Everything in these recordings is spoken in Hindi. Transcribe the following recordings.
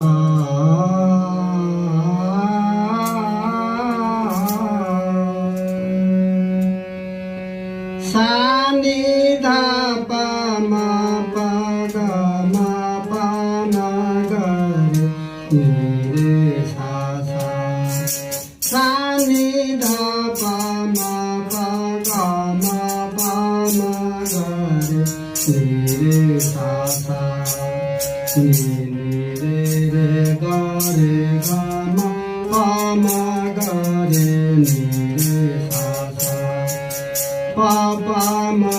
सानी धा पा मा पा गा मा पा मा गा रे नी रे सा सा सानी धा पा मा पा गा मा पा मा गा रे नी रे सा सा नी रे रे गा मा पा मा गा रे नी रे सा सा pa pa ma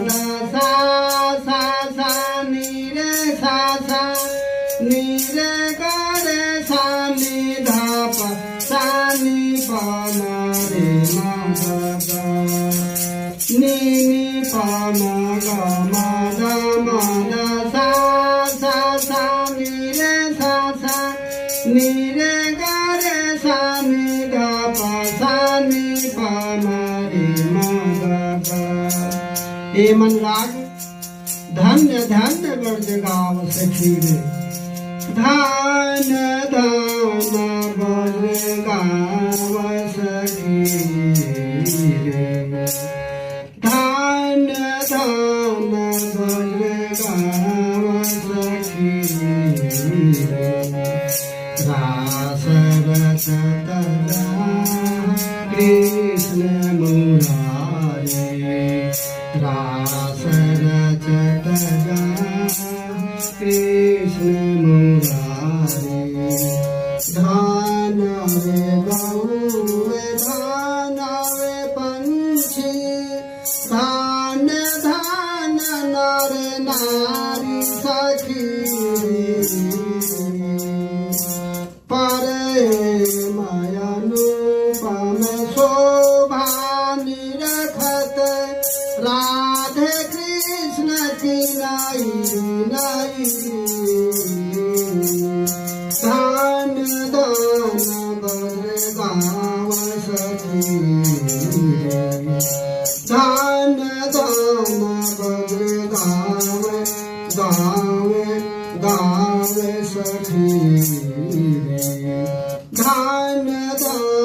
da sa sa sa ni re sa sa ni re ga re sa ni dha pa sa ni pa ma re ma ga ga ni pa ma ga ma da sa sa sa ni re sa sa ni re ga re sa ni dha pa sa ni pa ma re ma ga ga हे मन राग धन्य धन्य वर्ज गाव सखी रे धन्य धन्य वर्ज गाव सखी रे धन्य धन्य वर्ज गाव सखी रे रास रचत कृष्ण मुरारे रास रचत कृष्ण मुरारे धन रे गौ धन रे पंछी धन धन नर नारी सखी परे मायानुपम शोभा निरखत राधे कृष्ण की नाई नाई धन धन भद्र गाव सखी धन धन भद्र गाव गाव गाव सखी धन धन